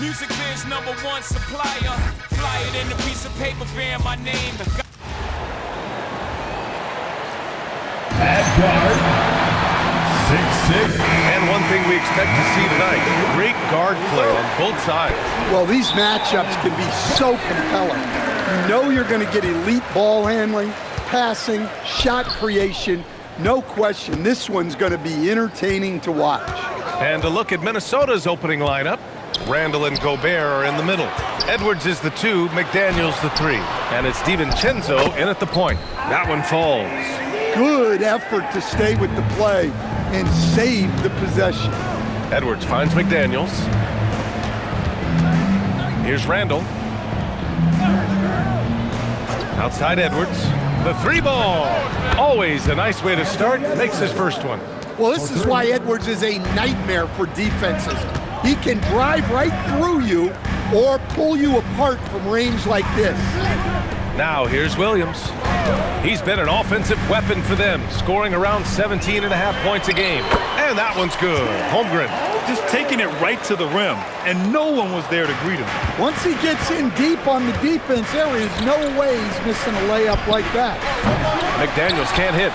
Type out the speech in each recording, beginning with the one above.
Music Biz #1 supplier. Fly it in a piece of paper bearing my name. At guard, 6'6". And one thing we expect to see tonight, great guard play on both sides. Well, these matchups can be so compelling. You know you're going to get elite ball handling, passing, shot creation. No question, this one's going to be entertaining to watch. And a look at Minnesota's opening lineup. Randall and Gobert are in the middle. Edwards is the 2, McDaniels the 3. And it's DiVincenzo in at the point. That one falls. Good effort to stay with the play and save the possession. Edwards finds McDaniels. Here's Randall. Outside Edwards. The 3 ball. Always a nice way to start. Makes his first one. Well, this is why Edwards is a nightmare for defenses. He can drive right through you or pull you apart from range like this. Now here's Williams. He's been an offensive weapon for them, scoring around 17.5 points a game. And that one's good. Holmgren. Just taking it right to the rim, and no one was there to greet him. Once he gets in deep on the defense, there is no way he's missing a layup like that. McDaniels can't hit.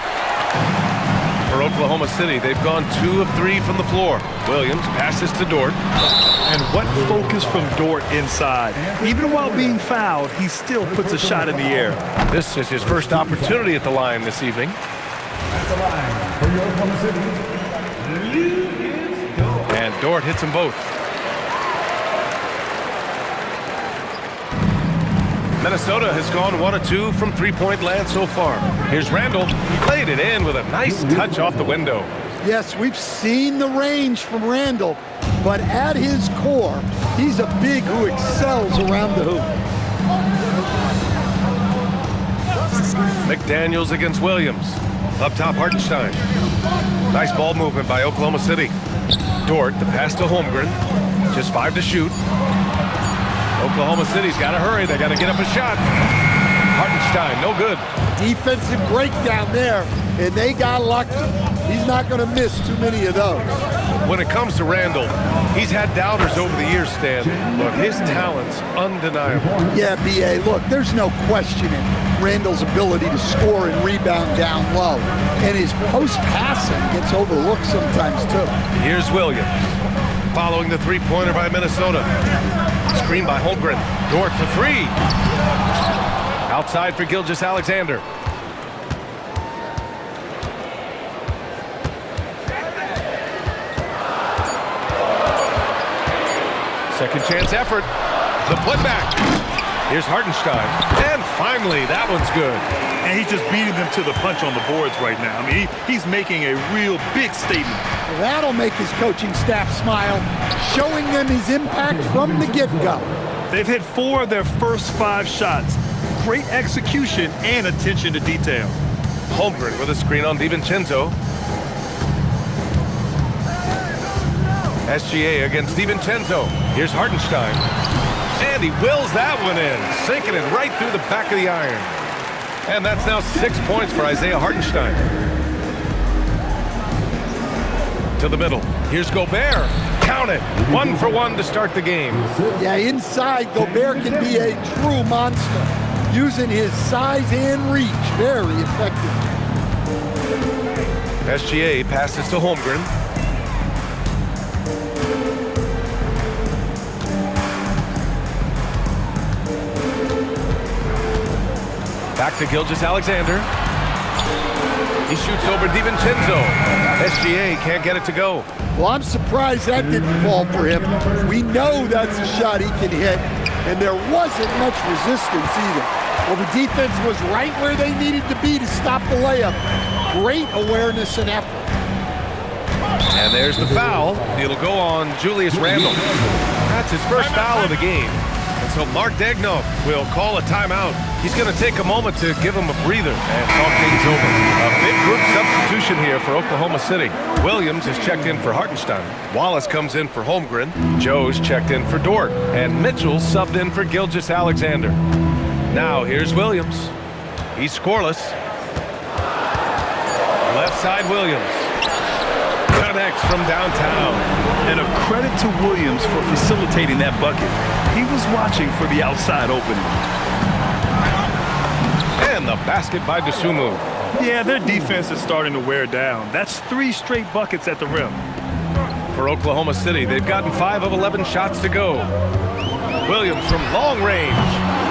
For Oklahoma City, they've gone 2 of 3 from the floor. Williams passes to Dort. And what focus from Dort inside. Even while being fouled, he still puts a shot in the air. This is his first opportunity at the line this evening. At the line for your Oklahoma City, And Dort hits them both. Minnesota has gone 1 of 2 from three-point land so far. Here's Randall. He played it in with a nice touch off the window. Yes, we've seen the range from Randall, but at his core, he's a big who excels around the hoop. McDaniels against Williams. Up top, Hartenstein. Nice ball movement by Oklahoma City. Dort, the pass to Holmgren. Just 5 to shoot. Oklahoma City's got to hurry. They got to get up a shot. Hartenstein, no good. Defensive breakdown there, and they got lucky. He's not going to miss too many of those. When it comes to Randall, he's had doubters over the years, Stan, but his talent's undeniable. Yeah, B.A., look, there's no questioning Randall's ability to score and rebound down low, and his post-passing gets overlooked sometimes, too. Here's Williams, following the three-pointer by Minnesota. Screen by Holmgren. Dort for 3. Outside for Gilgeous-Alexander. Second chance effort. The putback. Here's Hartenstein. And finally, that one's good. And he's just beating them to the punch on the boards right now. I mean, he's making a real big statement. That'll make his coaching staff smile, showing them his impact from the get-go. They've hit 4 of their first 5 shots. Great execution and attention to detail. Holmgren with a screen on DiVincenzo. SGA against DiVincenzo. Here's Hartenstein. And he wills that one in, sinking it right through the back of the iron. And that's now 6 points for Isaiah Hartenstein. To the middle. Here's Gobert. Count it. 1 for 1 to start the game. Yeah, inside, Gobert can be a true monster, using his size and reach very effectively. SGA passes to Holmgren. Back to Gilgeous-Alexander. He shoots over DiVincenzo. SGA can't get it to go. Well, I'm surprised that didn't fall for him. We know that's a shot he can hit, and there wasn't much resistance either. Well, the defense was right where they needed to be to stop the layup. Great awareness and effort. And there's the foul. It'll go on Julius Randle. That's his first foul of the game. And so Mark Daigneault will call a timeout. He's going to take a moment to give him a breather and talk things over. A big group substitution here for Oklahoma City. Williams is checked in for Hartenstein. Wallace comes in for Holmgren. Joe's checked in for Dort. And Mitchell subbed in for Gilgeous-Alexander. Now here's Williams. He's scoreless. Left side Williams. Got connects from downtown. And a credit to Williams for facilitating that bucket. He was watching for the outside opening. And the basket by Dosunmu. Yeah, their defense is starting to wear down. That's 3 straight buckets at the rim. For Oklahoma City, they've gotten 5 of 11 shots to go. Williams from long range.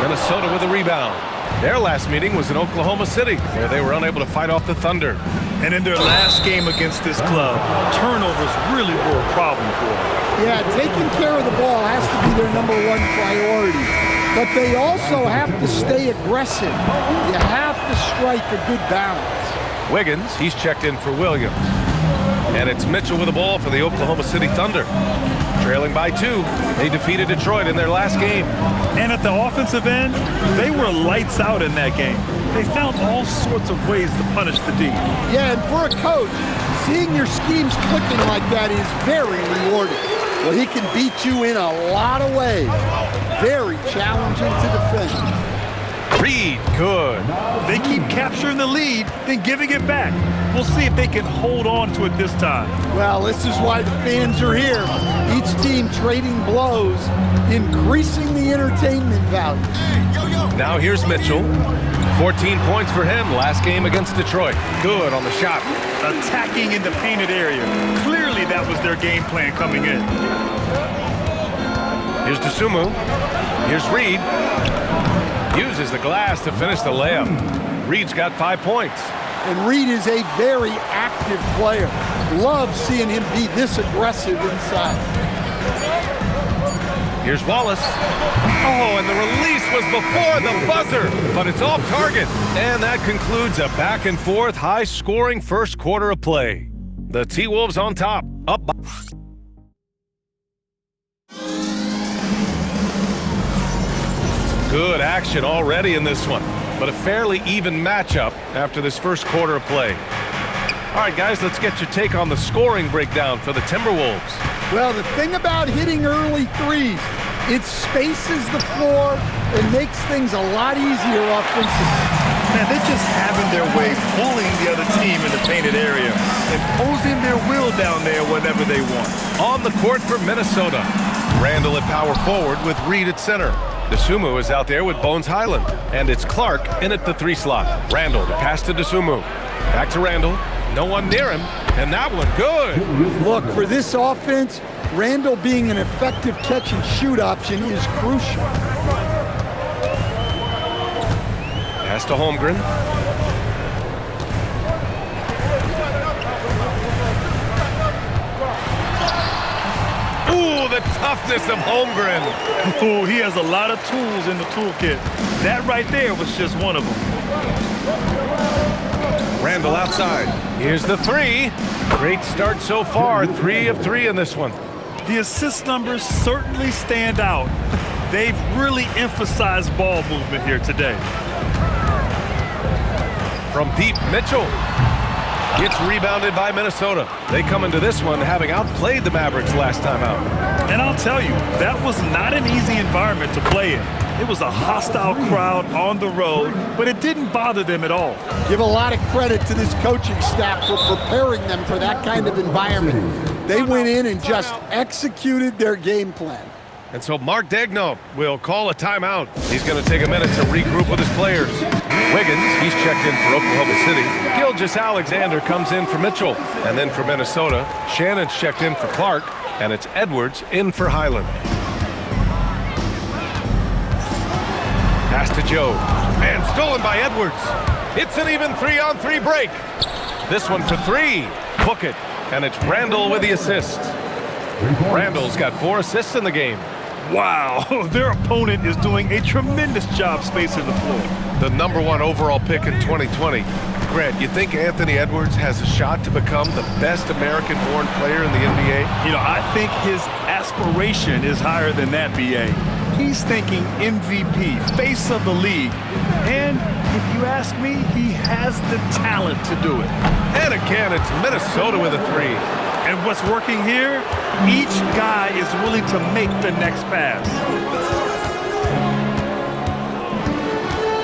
Minnesota with a rebound. Their last meeting was in Oklahoma City, where they were unable to fight off the Thunder. And in their last game against this club, turnovers really were a problem for them. Yeah, taking care of the ball has to be their #1 priority. But they also have to stay aggressive. You have to strike a good balance. Wiggins, he's checked in for Williams. And it's Mitchell with the ball for the Oklahoma City Thunder. Trailing by 2, they defeated Detroit in their last game. And at the offensive end, they were lights out in that game. They found all sorts of ways to punish the D. Yeah, and for a coach, seeing your schemes clicking like that is very rewarding. Well, he can beat you in a lot of ways. Very challenging to defend. Reed, good. They keep capturing the lead, then giving it back. We'll see if they can hold on to it this time. Well, this is why the fans are here. Each team trading blows, increasing the entertainment value. Now here's Mitchell. 14 points for him last game against Detroit. Good on the shot. Attacking in the painted area. Clearly that was their game plan coming in. Here's Dosunmu. Here's Reed. Uses the glass to finish the layup. Reed's got 5 points. And Reed is a very active player. Love seeing him be this aggressive inside. Here's Wallace. Oh, and the release was before the buzzer, but it's off target. And that concludes a back-and-forth, high-scoring first quarter of play. The T-Wolves on top, up by... Good action already in this one, but a fairly even matchup after this first quarter of play. All right, guys, let's get your take on the scoring breakdown for the Timberwolves. Well, the thing about hitting early threes, it spaces the floor and makes things a lot easier offensively. Man, they're just having their way, bullying the other team in the painted area, imposing their will down there whenever they want. On the court for Minnesota, Randall at power forward with Reed at center. Dosunmu is out there with Bones Highland, and it's Clark in at the 3 slot. Randall to pass to Dosunmu. Back to Randall. No one near him, and that one good. Look, for this offense, Randall being an effective catch-and-shoot option is crucial. Pass to Holmgren. Ooh, the toughness of Holmgren. Ooh, he has a lot of tools in the toolkit. That right there was just one of them. Randall outside. Here's the 3. Great start so far. 3 of 3 in this one. The assist numbers certainly stand out. They've really emphasized ball movement here today. From deep, Mitchell. Gets rebounded by Minnesota. They come into this one having outplayed the Mavericks last time out. And I'll tell you, that was not an easy environment to play in. It was a hostile crowd on the road, but it didn't bother them at all. Give a lot of credit to this coaching staff for preparing them for that kind of environment. They went in and just executed their game plan. And so Mark Daigneault will call a timeout. He's going to take a minute to regroup with his players. Wiggins, he's checked in for Oklahoma City. Gilgeous-Alexander comes in for Mitchell. And then for Minnesota, Shannon's checked in for Clark. And it's Edwards in for Highland. Pass to Joe. And stolen by Edwards. It's an even 3-on-3 break. This one for 3. Book it. And it's Randall with the assist. Randall's got 4 assists in the game. Wow, their opponent is doing a tremendous job spacing the floor. The #1 overall pick in 2020. Grant, you think Anthony Edwards has a shot to become the best American-born player in the NBA? You know, I think his aspiration is higher than that, B.A. He's thinking MVP, face of the league. And if you ask me, he has the talent to do it. And again, it's Minnesota with a 3. And what's working here, each guy is willing to make the next pass.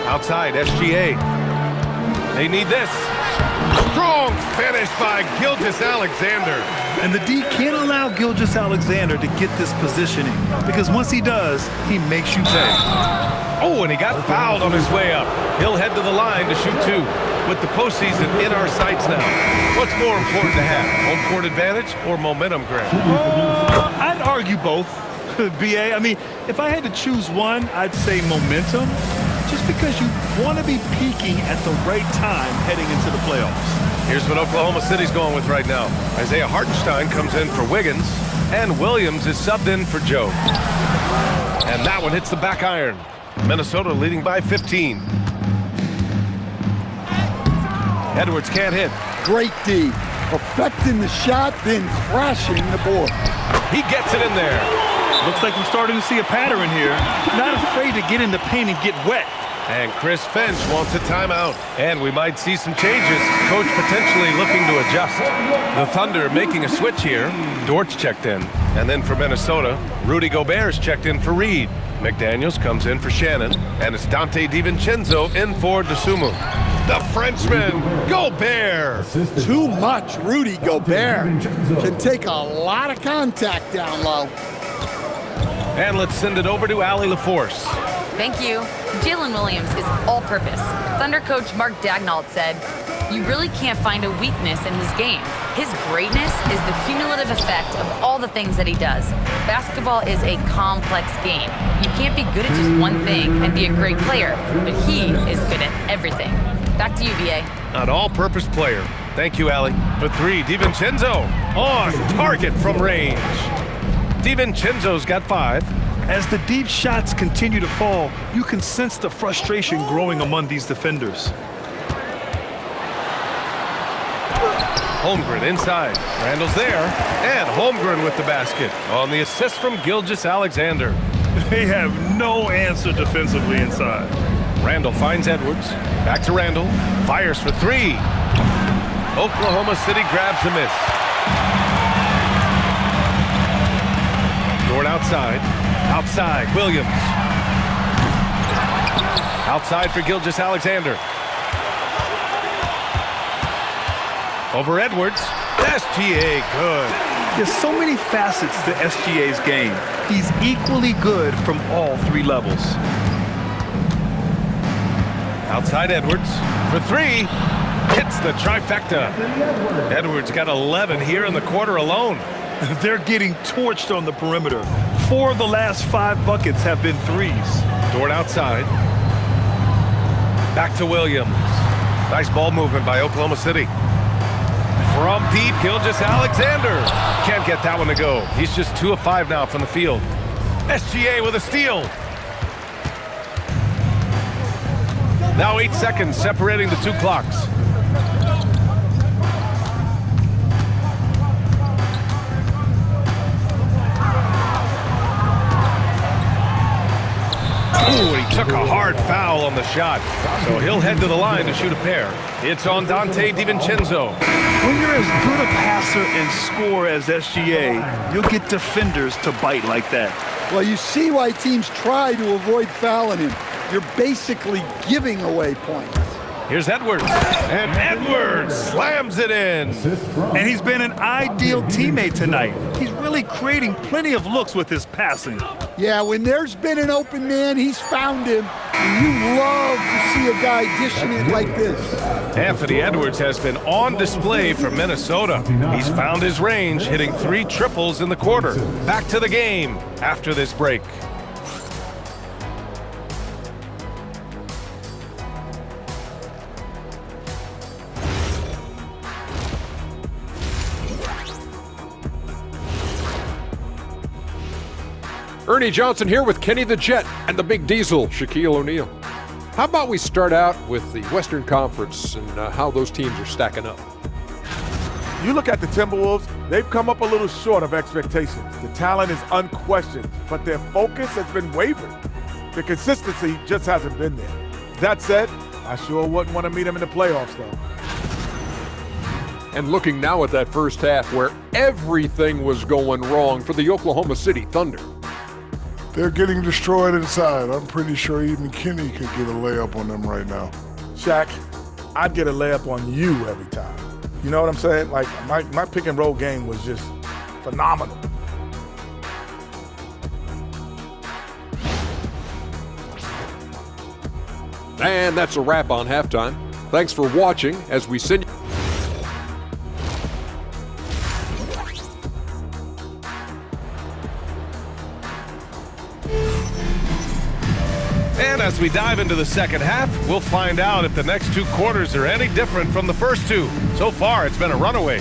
Outside, SGA. They need this. Strong finish by Gilgeous-Alexander. And the D can't allow Gilgeous-Alexander to get this positioning because once he does, he makes you pay. Oh, and he got fouled on his way up. He'll head to the line to shoot 2. With the postseason in our sights now, what's more important to have, home court advantage or momentum grab? I'd argue both, BA. I mean, if I had to choose one, I'd say momentum, just because you want to be peaking at the right time heading into the playoffs. Here's what Oklahoma City's going with right now. Isaiah Hartenstein comes in for Wiggins, and Williams is subbed in for Joe. And that one hits the back iron. Minnesota leading by 15. Edwards can't hit. Great D. Affecting the shot, then crashing the board. He gets it in there. Looks like we're starting to see a pattern here. Not afraid to get in the paint and get wet. And Chris Finch wants a timeout. And we might see some changes. Coach potentially looking to adjust. The Thunder making a switch here. Dortch checked in. And then for Minnesota, Rudy Gobert's checked in for Reed. McDaniels comes in for Shannon. And it's Dante DiVincenzo in for DeSumo. The Frenchman, Gobert. Too much Rudy Gobert. Can take a lot of contact down low. And let's send it over to Allie LaForce. Thank you. Jalen Williams is all-purpose. Thunder coach Mark Daigneault said, "You really can't find a weakness in his game. His greatness is the cumulative effect of all the things that he does. Basketball is a complex game. You can't be good at just one thing and be a great player, but he is good at everything." Back to you, BA. An all-purpose player. Thank you, Allie. For 3, DiVincenzo on target from range. DiVincenzo's got 5. As the deep shots continue to fall, you can sense the frustration growing among these defenders. Holmgren inside. Randall's there. And Holmgren with the basket on the assist from Gilgeous-Alexander. They have no answer defensively inside. Randall finds Edwards. Back to Randall. Fires for 3. Oklahoma City grabs the miss. Dort outside. Outside, Williams. Outside for Gilgeous-Alexander. Over Edwards. SGA good. There's so many facets to SGA's game. He's equally good from all 3 levels. Outside Edwards for 3. Hits the trifecta. Edwards got 11 here in the quarter alone. They're getting torched on the perimeter. 4 of the last 5 buckets have been 3s. Dort outside. Back to Williams. Nice ball movement by Oklahoma City. From deep, Gilgeous-Alexander. Can't get that one to go. He's just 2 of 5 now from the field. SGA with a steal. Now 8 seconds separating the 2 clocks. Ooh, he took a hard foul on the shot. So he'll head to the line to shoot a pair. It's on Dante DiVincenzo. When you're as good a passer and scorer as SGA, you'll get defenders to bite like that. Well, you see why teams try to avoid fouling him. You're basically giving away points. Here's Edwards. And Edwards slams it in. And he's been an ideal teammate tonight. He's really creating plenty of looks with his passing. Yeah, when there's been an open man, he's found him. And you love to see a guy dishing it like this. Anthony Edwards has been on display for Minnesota. He's found his range, hitting 3 triples in the quarter. Back to the game after this break. Ernie Johnson here with Kenny the Jet and the Big Diesel, Shaquille O'Neal. How about we start out with the Western Conference and how those teams are stacking up? You look at the Timberwolves, they've come up a little short of expectations. The talent is unquestioned, but their focus has been wavering. The consistency just hasn't been there. That said, I sure wouldn't want to meet them in the playoffs, though. And looking now at that first half where everything was going wrong for the Oklahoma City Thunder. They're getting destroyed inside. I'm pretty sure even Kenny could get a layup on them right now. Shaq, I'd get a layup on you every time. You know what I'm saying? Like, my pick and roll game was just phenomenal. And that's a wrap on halftime. Thanks for watching as we send you. And as we dive into the second half, we'll find out if the next 2 quarters are any different from the first 2. So far, it's been a runaway.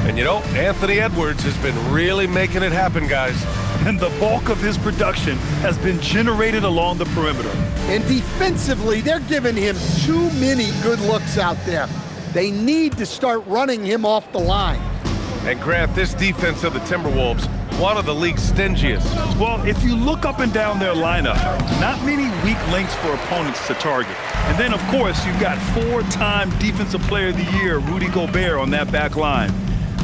And you know, Anthony Edwards has been really making it happen, guys. And the bulk of his production has been generated along the perimeter. And defensively, they're giving him too many good looks out there. They need to start running him off the line. And Grant, this defense of the Timberwolves, one of the league's stingiest. Well, if you look up and down their lineup, not many weak links for opponents to target. And then, of course, you've got 4-time Defensive Player of the Year, Rudy Gobert, on that back line.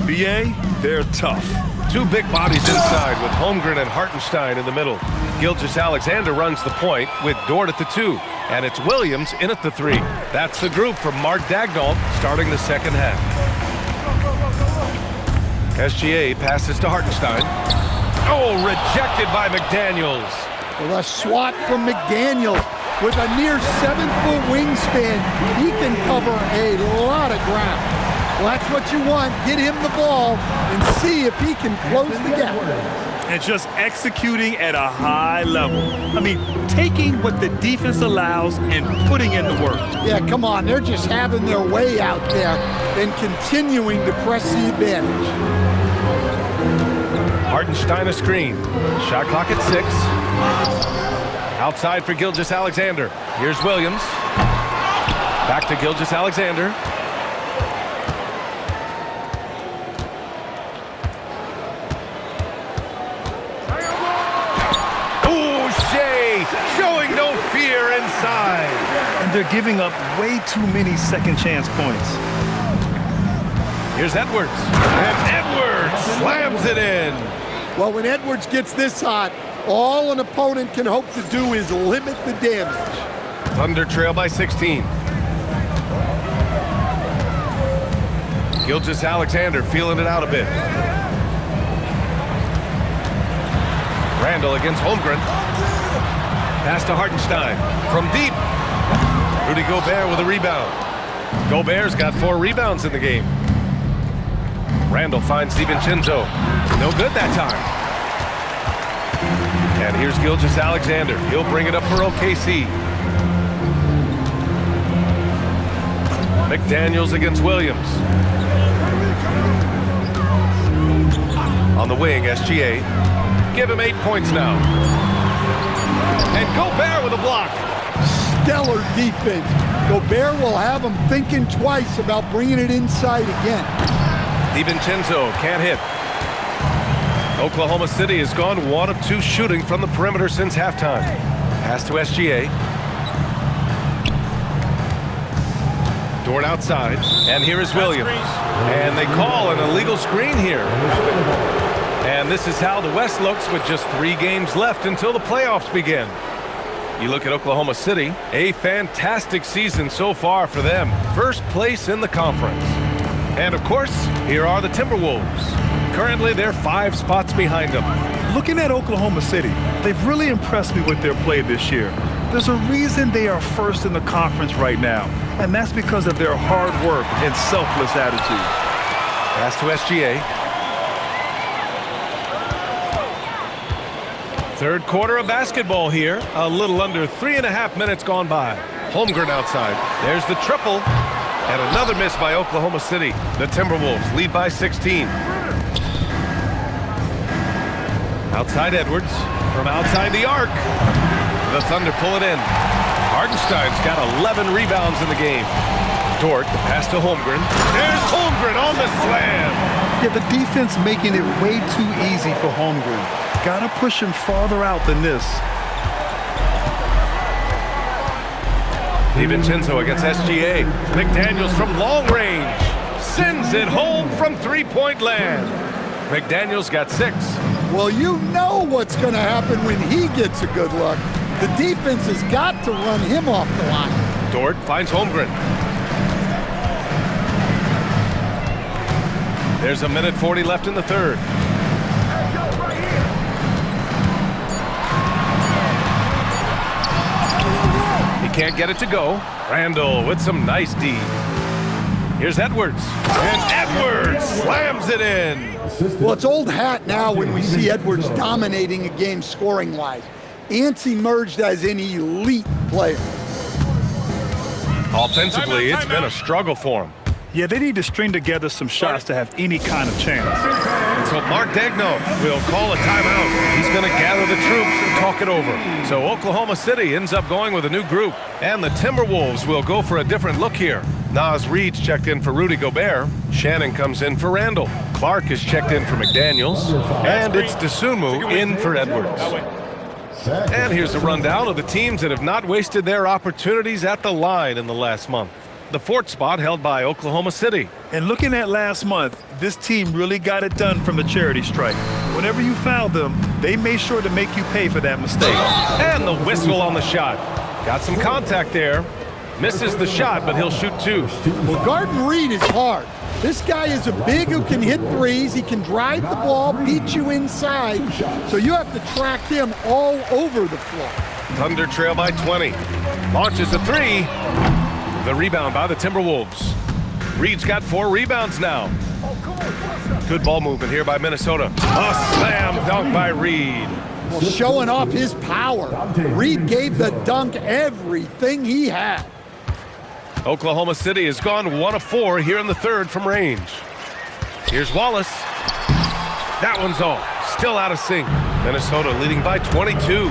BA, they're tough. 2 big bodies inside with Holmgren and Hartenstein in the middle. Gilgeous-Alexander runs the point with Dort at the 2. And it's Williams in at the 3. That's the group from Mark Daigneault starting the second half. SGA passes to Hartenstein. Oh, rejected by McDaniels. Well, a swat from McDaniels. With a near 7-foot wingspan, he can cover a lot of ground. Well, that's what you want. Get him the ball and see if he can close the gap. And just executing at a high level. I mean, taking what the defense allows and putting in the work. Yeah, come on. They're just having their way out there and continuing to press the advantage. Hartenstein a screen. Shot clock at 6. Outside for Gilgeous-Alexander. Here's Williams. Back to Gilgeous-Alexander. Showing no fear inside. And they're giving up way too many second chance points. Here's Edwards. And Edwards slams it in. Well, when Edwards gets this hot, all an opponent can hope to do is limit the damage. Thunder trail by 16. Gilgeous-Alexander feeling it out a bit. Randall against Holmgren. Pass to Hartenstein from deep. Rudy Gobert with a rebound. Gobert's got 4 rebounds in the game. Randall finds DiVincenzo. No good that time. And here's Gilgeous-Alexander. He'll bring it up for OKC. McDaniels against Williams. On the wing, SGA. Give him 8 points now. And Gobert with a block. Stellar defense. Gobert will have him thinking twice about bringing it inside again. DiVincenzo can't hit. Oklahoma City has gone 1 of 2 shooting from the perimeter since halftime. Pass to SGA. Dort outside. And here is Williams. And they call an illegal screen here. And this is how the West looks with just 3 games left until the playoffs begin. You look at Oklahoma City, a fantastic season so far for them. First place in the conference. And of course, here are the Timberwolves. Currently, they're 5 spots behind them. Looking at Oklahoma City, they've really impressed me with their play this year. There's a reason they are first in the conference right now, and that's because of their hard work and selfless attitude. Pass to SGA. Third quarter of basketball here. A little under 3.5 minutes gone by. Holmgren outside. There's the triple. And another miss by Oklahoma City. The Timberwolves lead by 16. Outside Edwards. From outside the arc. The Thunder pull it in. Hartenstein's got 11 rebounds in the game. Dort, the pass to Holmgren. There's Holmgren on the slam. Yeah, the defense making it way too easy for Holmgren. Gotta push him farther out than this. DiVincenzo against SGA. McDaniels from long range. Sends it home from 3-point land. McDaniels got 6. Well, you know what's going to happen when he gets a good look. The defense has got to run him off the line. Dort finds Holmgren. There's a minute 40 left in the third. He can't get it to go. Randall with some nice D. Here's Edwards. And Edwards slams it in. Well, it's old hat now when we see Edwards dominating a game scoring-wise. Ants emerged as an elite player. Offensively, it's been a struggle for him. Yeah, they need to string together some shots to have any kind of chance. And so Mark Daigneault will call a timeout. He's going to gather the troops and talk it over. So Oklahoma City ends up going with a new group. And the Timberwolves will go for a different look here. Naz Reid's checked in for Rudy Gobert. Shannon comes in for Randall. Clark is checked in for McDaniels. And it's Dosunmu in for Edwards. And here's a rundown of the teams that have not wasted their opportunities at the line in the last month. The fourth spot held by Oklahoma City. And looking at last month, this team really got it done from the charity strike. Whenever you fouled them, they made sure to make you pay for that mistake. And the whistle on the shot. Got some contact there. Misses the shot, but he'll shoot two. Well, guarding Reid is hard. This guy is a big who can hit threes. He can drive the ball, beat you inside. So you have to track him all over the floor. Thunder trail by 20. Launches a three. The rebound by the Timberwolves. Reid's got 4 rebounds now. Good ball movement here by Minnesota. A slam dunk by Reid. Well, showing off his power. Reid gave the dunk everything he had. Oklahoma City has gone 1 of 4 here in the third from range. Here's Wallace. That one's off. Still out of sync. Minnesota leading by 22.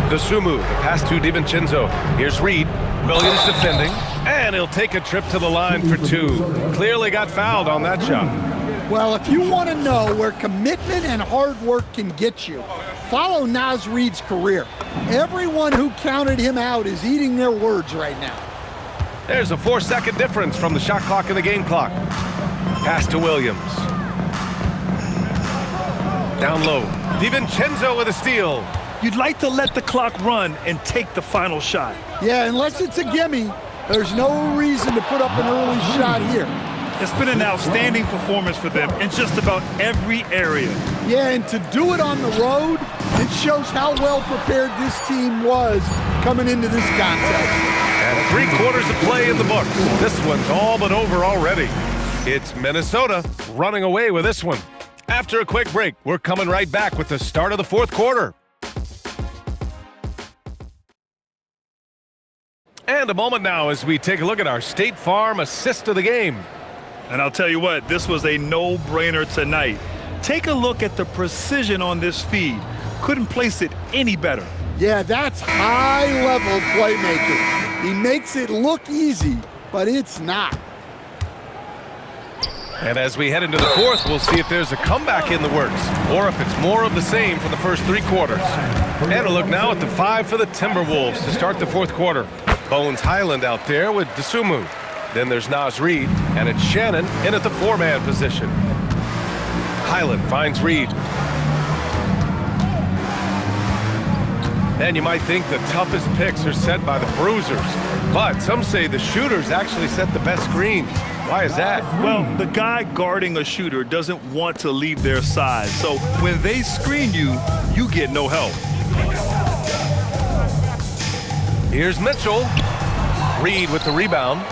Dosunmu, the pass to DiVincenzo. Here's Reid. Williams defending. And he'll take a trip to the line for 2. Clearly got fouled on that shot. Well, if you want to know where commitment and hard work can get you, follow Naz Reid's career. Everyone who counted him out is eating their words right now. There's a 4-second difference from the shot clock and the game clock. Pass to Williams. Down low. DiVincenzo with a steal. You'd like to let the clock run and take the final shot. Yeah, unless it's a gimme, there's no reason to put up an early shot here. It's been an outstanding performance for them in just about every area. Yeah, and to do it on the road, it shows how well prepared this team was coming into this contest. And 3 quarters of play in the books. This one's all but over already. It's Minnesota running away with this one. After a quick break, we're coming right back with the start of the fourth quarter. And a moment now as we take a look at our State Farm assist of the game. And I'll tell you what, this was a no-brainer tonight. Take a look at the precision on this feed. Couldn't place it any better. Yeah, that's high-level playmaking. He makes it look easy, but it's not. And as we head into the fourth, we'll see if there's a comeback in the works or if it's more of the same for the first 3 quarters. And a look now at the 5 for the Timberwolves to start the fourth quarter. Bones Highland out there with Dosunmu. Then there's Naz Reid, and it's Shannon in at the 4-man position. Highland finds Reid. And you might think the toughest picks are set by the bruisers, but some say the shooters actually set the best screens. Why is that? Well, the guy guarding a shooter doesn't want to leave their side, so when they screen you, you get no help. Here's Mitchell. Reid with the rebound.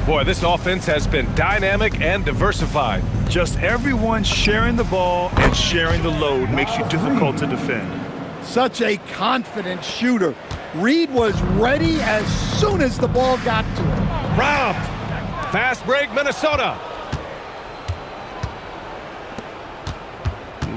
Boy, this offense has been dynamic and diversified. Just everyone sharing the ball and sharing the load makes you difficult to defend. Such a confident shooter. Reid was ready as soon as the ball got to him. Robbed. Fast break, Minnesota.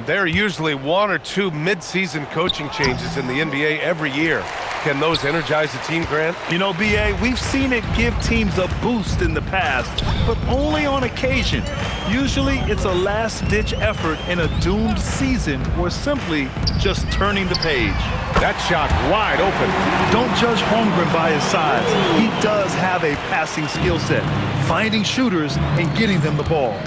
There are usually 1 or 2 mid-season coaching changes in the NBA every year. Can those energize the team, Grant? You know, B.A., we've seen it give teams a boost in the past, but only on occasion. Usually it's a last-ditch effort in a doomed season or simply just turning the page. That shot wide open. Don't judge Holmgren by his size. He does have a passing skill set, finding shooters and getting them the ball.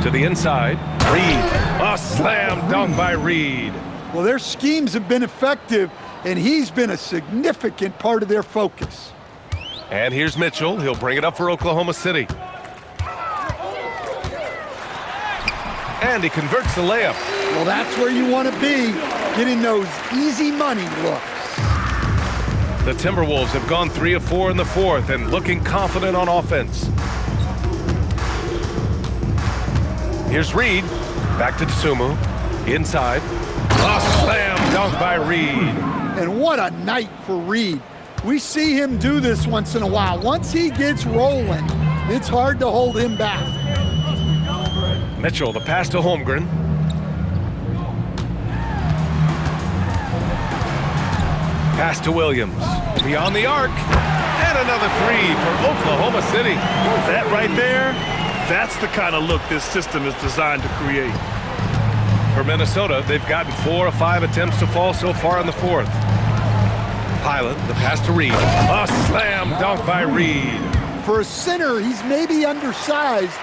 To the inside, Reid. A slam dunk by Reid. Well, their schemes have been effective, and he's been a significant part of their focus. And here's Mitchell. He'll bring it up for Oklahoma City. And he converts the layup. Well, that's where you want to be, getting those easy money looks. The Timberwolves have gone 3 of 4 in the fourth and looking confident on offense. Here's Reed. Back to Dosunmu. Inside. A slam dunk by Reed. And what a night for Reed. We see him do this once in a while. Once he gets rolling, it's hard to hold him back. Mitchell, the pass to Holmgren. Pass to Williams. Beyond the arc. And another three for Oklahoma City. That right there, that's the kind of look this system is designed to create. For Minnesota, they've gotten 4 of 5 attempts to fall so far in the fourth. Highland, the pass to Reed. A slam dunk by Reed. For a center, he's maybe undersized,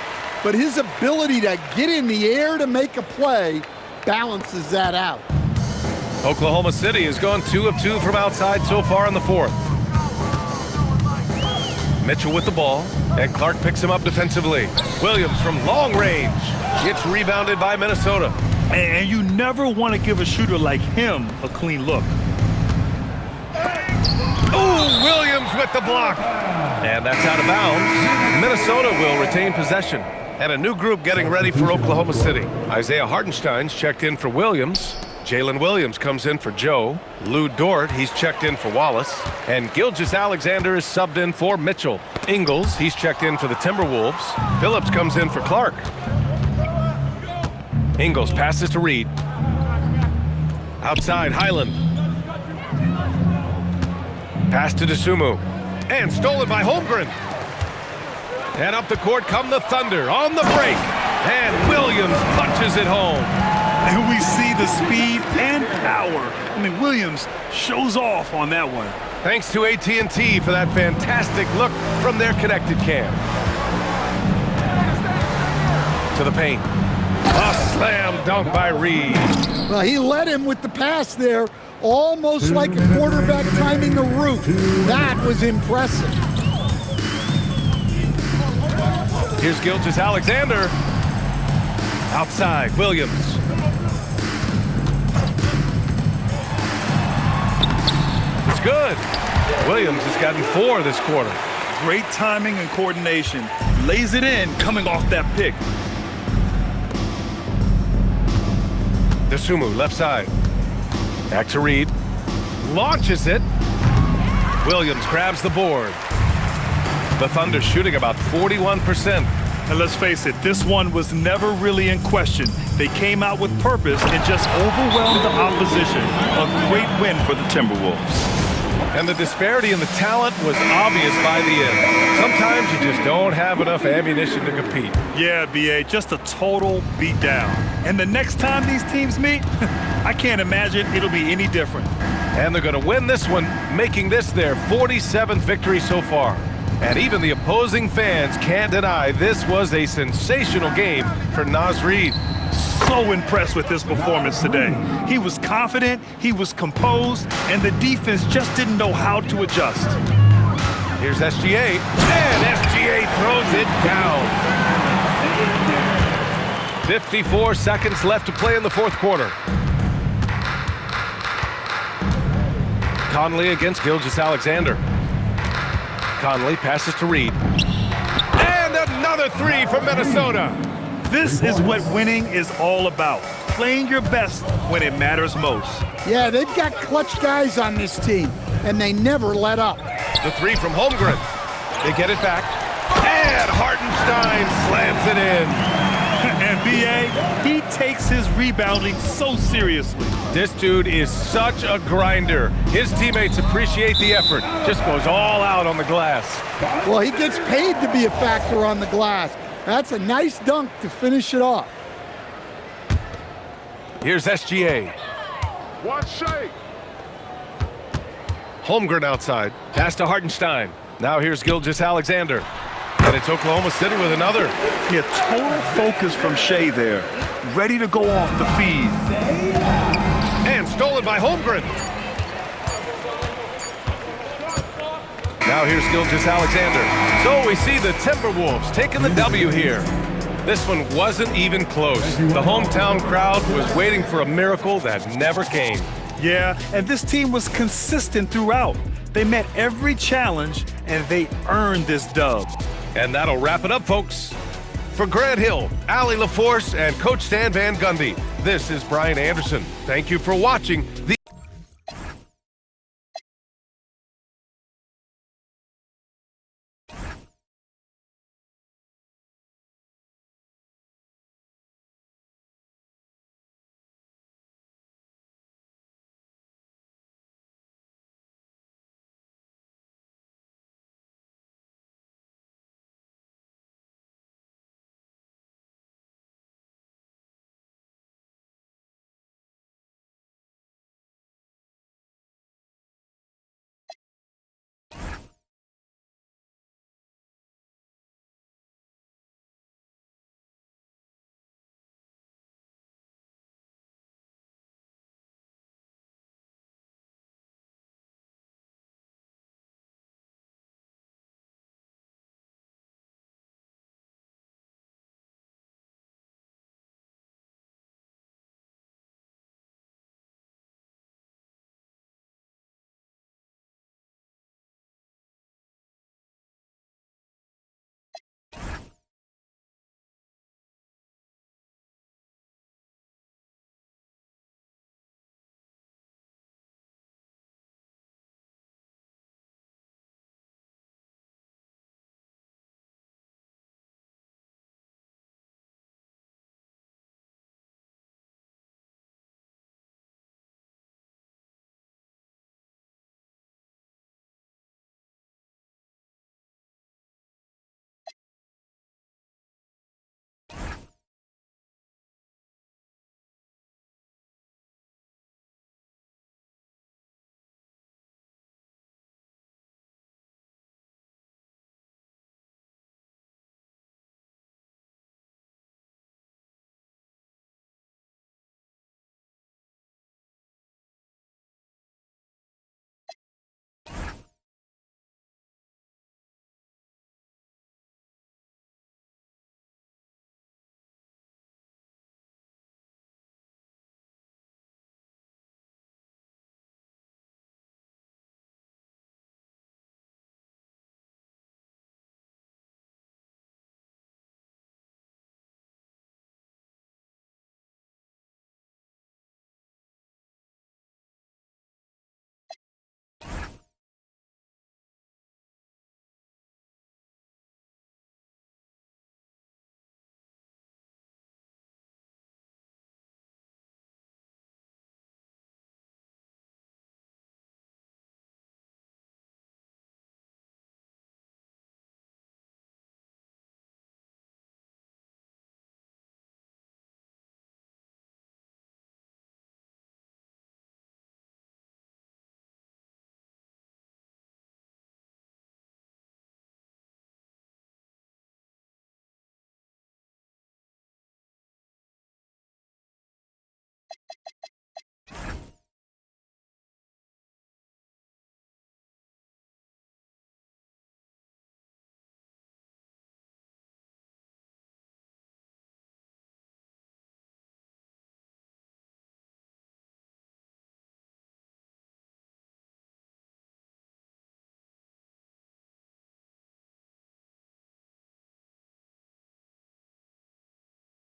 but his ability to get in the air to make a play balances that out. Oklahoma City has gone 2 of 2 from outside so far in the fourth. Mitchell with the ball, and Clark picks him up defensively. Williams from long range. It's rebounded by Minnesota. And you never want to give a shooter like him a clean look. Ooh, Williams with the block. And that's out of bounds. Minnesota will retain possession. And a new group getting ready for Oklahoma City. Isaiah Hartenstein's checked in for Williams. Jalen Williams comes in for Joe. Lou Dort, he's checked in for Wallace. And Gilgeous-Alexander is subbed in for Mitchell. Ingles, he's checked in for the Timberwolves. Phillips comes in for Clark. Ingles passes to Reed. Outside, Highland. Pass to Dosunmu. And stolen by Holmgren. And up the court come the Thunder on the break. And Williams punches it home. And we see the speed and power. I mean, Williams shows off on that one. Thanks to AT&T for that fantastic look from their connected cam. To the paint. A slam dunk by Reed. Well, he led him with the pass there, almost like a quarterback timing a route. That was impressive. Here's Gilgeous-Alexander. Outside, Williams. It's good. Williams has gotten 4 this quarter. Great timing and coordination. Lays it in coming off that pick. Dosunmu, left side. Back to Reed. Launches it. Williams grabs the board. The Thunder shooting about 41%. And let's face it, this one was never really in question. They came out with purpose and just overwhelmed the opposition. A great win for the Timberwolves. And the disparity in the talent was obvious by the end. Sometimes you just don't have enough ammunition to compete. Yeah, B.A., just a total beatdown. And the next time these teams meet, I can't imagine it'll be any different. And they're going to win this one, making this their 47th victory so far. And even the opposing fans can't deny this was a sensational game for Naz Reid. So impressed with his performance today. He was confident, he was composed, and the defense just didn't know how to adjust. Here's SGA, and SGA throws it down. 54 seconds left to play in the fourth quarter. Conley against Gilgeous-Alexander. Conley passes to Reed. And another three from Minnesota. This is what winning is all about. Playing your best when it matters most. Yeah, they've got clutch guys on this team, and they never let up. The three from Holmgren. They get it back. And Hartenstein slams it in. And B.A., he takes his rebounding so seriously. This dude is such a grinder. His teammates appreciate the effort. Just goes all out on the glass. Well, he gets paid to be a factor on the glass. That's a nice dunk to finish it off. Here's SGA. Watch shake. Holmgren outside. Pass to Hartenstein. Now here's Gilgeous-Alexander. And it's Oklahoma City with another. Yeah, total focus from Shea there. Ready to go off the feed. And stolen by Holmgren. Now here's Gilgeous-Alexander. So we see the Timberwolves taking the W here. This one wasn't even close. The hometown crowd was waiting for a miracle that never came. Yeah, and this team was consistent throughout. They met every challenge, and they earned this dub. And that'll wrap it up, folks. For Grant Hill, Allie LaForce, and Coach Stan Van Gundy, this is Brian Anderson. Thank you for watching the